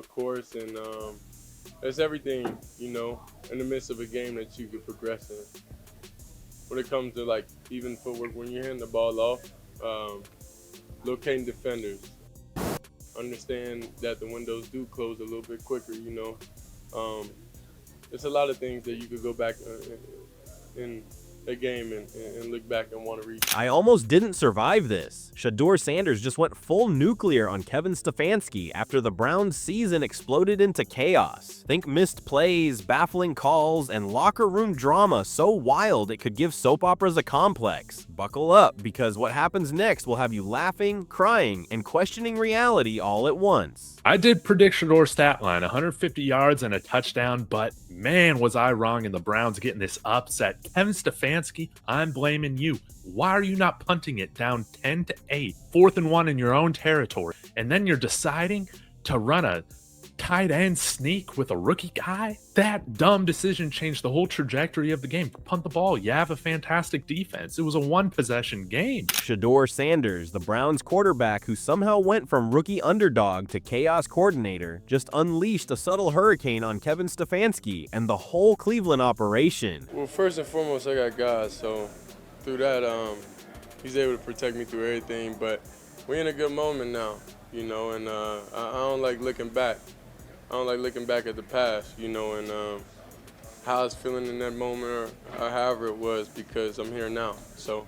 of course, and it's everything, in the midst of a game that you could progress in. When it comes to like even footwork, when you're handing the ball off, um, locating defenders, understand that the windows do close a little bit quicker. Um, there's a lot of things that you could go back in a game and look back and want to read. I almost didn't survive this. Shedeur Sanders just went full nuclear on Kevin Stefanski after the Browns' season exploded into chaos. Think missed plays, baffling calls, and locker room drama so wild it could give soap operas a complex. Buckle up, because what happens next will have you laughing, crying, and questioning reality all at once. I did predict Shedeur stat line, 150 yards and a touchdown, but man, was I wrong in the Browns getting this upset. Kevin Stefanski, I'm blaming you. Why are you not punting it down 10-8, 4th and 1 in your own territory, and then you're deciding to run a tight end sneak with a rookie guy? That dumb decision changed the whole trajectory of the game. Punt the ball. You have a fantastic defense. It was a one-possession game. Shedeur Sanders, the Browns quarterback who somehow went from rookie underdog to chaos coordinator, just unleashed a subtle hurricane on Kevin Stefanski and the whole Cleveland operation. Well, first and foremost, I got God, so through that, he's able to protect me through everything. But we're in a good moment now, and I don't like looking back. I don't like looking back at the past, and how I was feeling in that moment or however it was, because I'm here now. So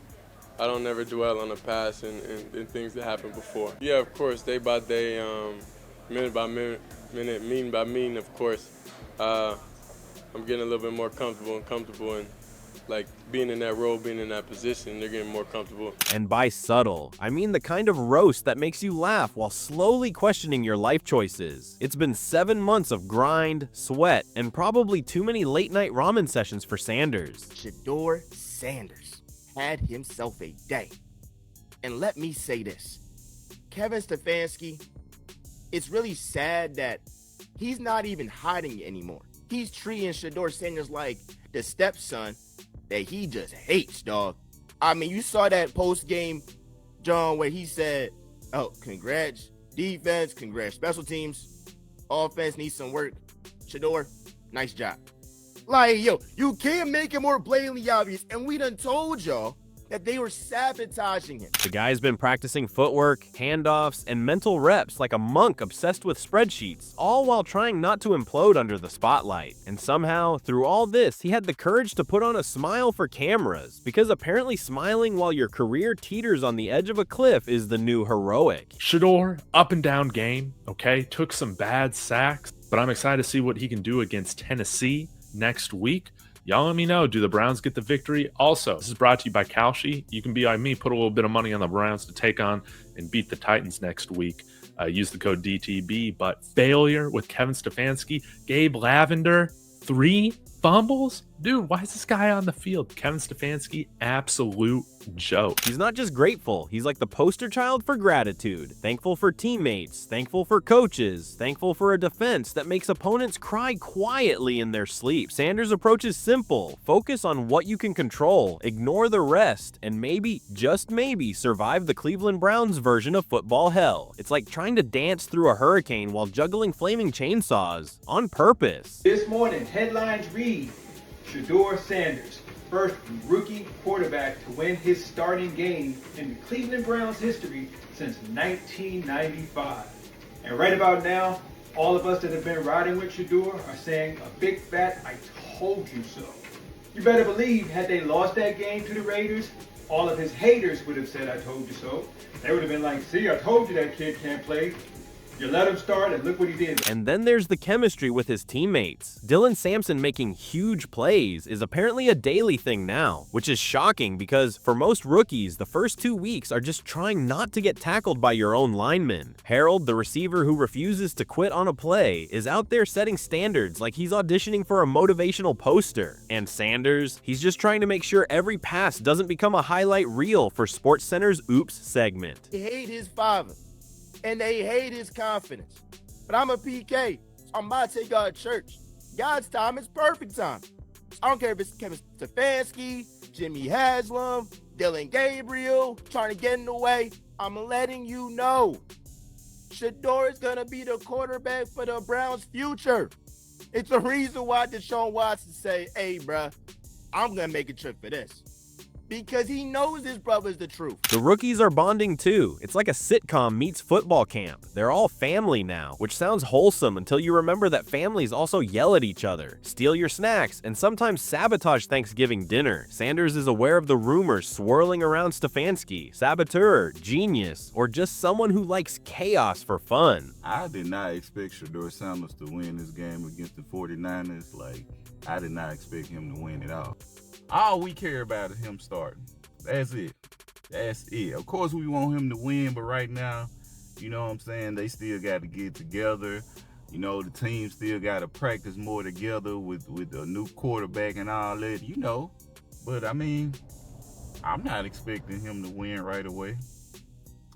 I don't never dwell on the past and things that happened before. Yeah, of course, day by day, minute by minute, meeting by meeting, of course, I'm getting a little bit more comfortable and like being in that role, being in that position, they're getting more comfortable. And by subtle, I mean the kind of roast that makes you laugh while slowly questioning your life choices. It's been 7 months of grind, sweat, and probably too many late-night ramen sessions for Sanders. Shedeur Sanders had himself a day. And let me say this. Kevin Stefanski, it's really sad that he's not even hiding it anymore. He's treating Shedeur Sanders like the stepson that he just hates, dog. I mean, you saw that post-game, John, where he said, oh, congrats, defense, congrats, special teams, offense needs some work. Shedeur, nice job. Like, yo, you can't make it more blatantly obvious, and we done told y'all that they were sabotaging him. The guy's been practicing footwork, handoffs, and mental reps like a monk obsessed with spreadsheets, all while trying not to implode under the spotlight. And somehow, through all this, he had the courage to put on a smile for cameras, because apparently smiling while your career teeters on the edge of a cliff is the new heroic. Shedeur, up and down game, okay? Took some bad sacks, but I'm excited to see what he can do against Tennessee next week. Y'all let me know, do the Browns get the victory? Also, this is brought to you by Kalshi. You can be like me, put a little bit of money on the Browns to take on and beat the Titans next week. Use the code DTB. But failure with Kevin Stefanski, Gabe Lavender, 3 fumbles? Dude, why is this guy on the field? Kevin Stefanski, absolute joke. He's not just grateful, he's like the poster child for gratitude. Thankful for teammates, thankful for coaches, thankful for a defense that makes opponents cry quietly in their sleep. Sanders' approach is simple. Focus on what you can control, ignore the rest, and maybe, just maybe, survive the Cleveland Browns version of football hell. It's like trying to dance through a hurricane while juggling flaming chainsaws, on purpose. This morning, headlines read, Shedeur Sanders, first rookie quarterback to win his starting game in the Cleveland Browns history since 1995. And right about now, all of us that have been riding with Shedeur are saying a big fat I told you so. You better believe had they lost that game to the Raiders, all of his haters would have said I told you so. They would have been like, see, I told you that kid can't play. You let him start, and look what he did. And then there's the chemistry with his teammates. Dylan Sampson making huge plays is apparently a daily thing now, which is shocking because for most rookies, the first 2 weeks are just trying not to get tackled by your own linemen. Harold, the receiver who refuses to quit on a play, is out there setting standards like he's auditioning for a motivational poster. And Sanders, he's just trying to make sure every pass doesn't become a highlight reel for SportsCenter's Oops segment. They hate his father, and they hate his confidence. But I'm a PK, so I'm about to take y'all to church. God's time is perfect time. I don't care if it's Kevin Stefanski, Jimmy Haslam, Dylan Gabriel, trying to get in the way. I'm letting you know. Shedeur is going to be the quarterback for the Browns' future. It's the reason why Deshaun Watson say, hey, bruh, I'm going to make a trip for this. Because he knows his brother's the truth. The rookies are bonding too. It's like a sitcom meets football camp. They're all family now, which sounds wholesome until you remember that families also yell at each other, steal your snacks, and sometimes sabotage Thanksgiving dinner. Sanders is aware of the rumors swirling around Stefanski, saboteur, genius, or just someone who likes chaos for fun. I did not expect Shedeur Sanders to win this game against the 49ers. I did not expect him to win it all. All we care about is him starting. That's it. That's it. Of course, we want him to win, but right now, you know what I'm saying, they still got to get together. You know, the team still got to practice more together with a new quarterback and all that, you know. But, I mean, I'm not expecting him to win right away.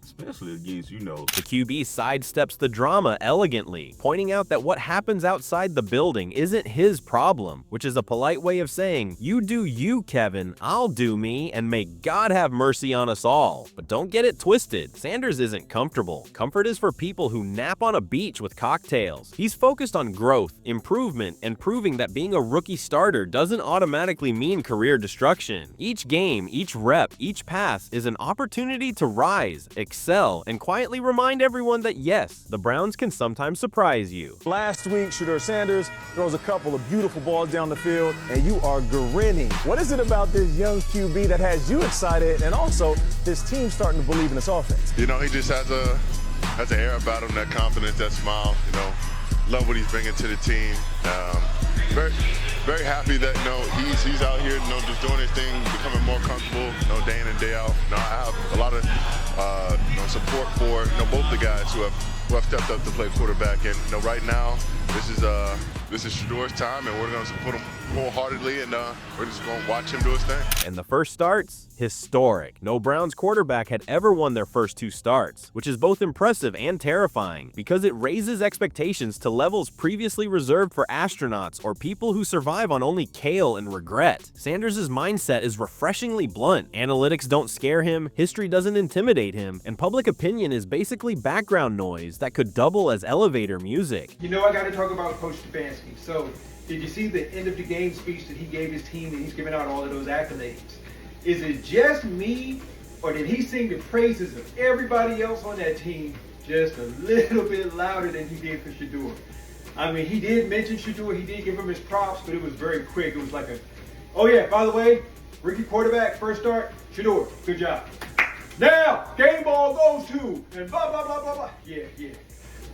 Especially against, you know. The QB sidesteps the drama elegantly, pointing out that what happens outside the building isn't his problem, which is a polite way of saying, you do you, Kevin, I'll do me, and may God have mercy on us all. But don't get it twisted, Sanders isn't comfortable. Comfort is for people who nap on a beach with cocktails. He's focused on growth, improvement, and proving that being a rookie starter doesn't automatically mean career destruction. Each game, each rep, each pass is an opportunity to rise, excel, and quietly remind everyone that yes, the Browns can sometimes surprise you. Last week, Shedeur Sanders throws a couple of beautiful balls down the field, and you are grinning. What is it about this young QB that has you excited, and also his team starting to believe in this offense? You know, he just has an air about him, that confidence, that smile. You know, love what he's bringing to the team. Very happy that he's out here, just doing his thing, becoming more comfortable, day in and day out. I have a lot of support for both the guys who have stepped up to play quarterback. And right now, this is Shedeur's time, and we're going to support him wholeheartedly, and we're just going to watch him do his thing. And the first starts, historic. No Browns quarterback had ever won their first two starts, which is both impressive and terrifying because it raises expectations to levels previously reserved for astronauts or people who survive on only kale and regret. Sanders' mindset is refreshingly blunt. Analytics don't scare him, history doesn't intimidate him, and public opinion is basically background noise that could double as elevator music. You know, I got to talk about Coach Stefanski. So, did you see the end of the game speech that he gave his team, and he's giving out all of those accolades? Is it just me, or did he sing the praises of everybody else on that team just a little bit louder than he did for Shedeur? I mean, he did mention Shedeur, he did give him his props, but it was very quick. It was like oh yeah, by the way, rookie quarterback, first start, Shedeur, good job. Now, game ball goes to, and blah, blah, blah, blah, blah. Yeah.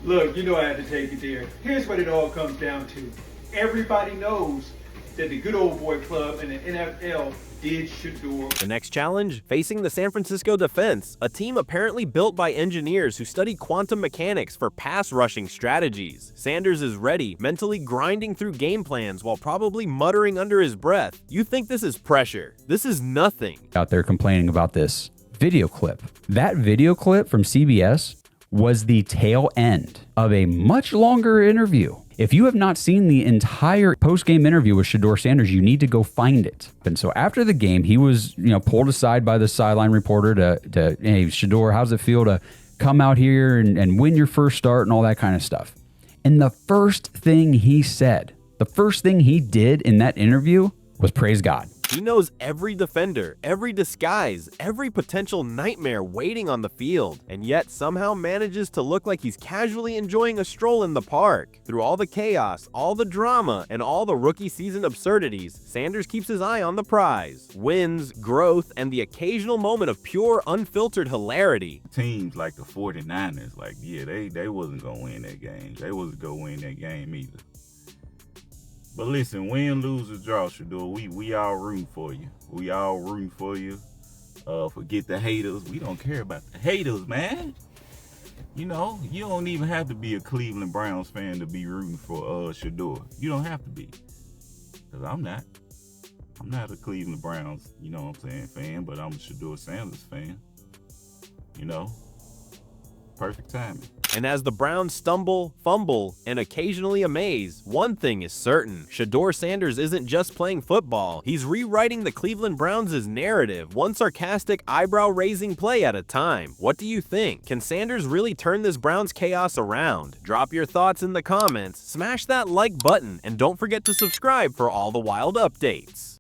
Look, you know I had to take it there. Here's what it all comes down to. Everybody knows that the good old boy club and the NFL did Shedeur. The next challenge? Facing the San Francisco defense, a team apparently built by engineers who study quantum mechanics for pass rushing strategies. Sanders is ready, mentally grinding through game plans while probably muttering under his breath. You think this is pressure? This is nothing. Out there complaining about this video clip. That video clip from CBS was the tail end of a much longer interview. If you have not seen the entire post-game interview with Shedeur Sanders, you need to go find it. And so after the game, he was, pulled aside by the sideline reporter to hey, Shedeur, how's it feel to come out here and win your first start and all that kind of stuff? And the first thing he said, the first thing he did in that interview was praise God. He knows every defender, every disguise, every potential nightmare waiting on the field, and yet somehow manages to look like he's casually enjoying a stroll in the park. Through all the chaos, all the drama, and all the rookie season absurdities, Sanders keeps his eye on the prize. Wins, growth, and the occasional moment of pure, unfiltered hilarity. Teams like the 49ers, they wasn't going to win that game. They wasn't going to win that game either. But listen, win, lose, or draw, Shedeur, we all rooting for you. We all rooting for you. Forget the haters. We don't care about the haters, man. You don't even have to be a Cleveland Browns fan to be rooting for Shedeur. You don't have to be. Because I'm not. I'm not a Cleveland Browns, fan, but I'm a Shedeur Sanders fan. Perfect timing. And as the Browns stumble, fumble, and occasionally amaze, one thing is certain: Shedeur Sanders isn't just playing football, he's rewriting the Cleveland Browns' narrative, one sarcastic, eyebrow-raising play at a time. What do you think? Can Sanders really turn this Browns chaos around? Drop your thoughts in the comments, smash that like button, and don't forget to subscribe for all the wild updates.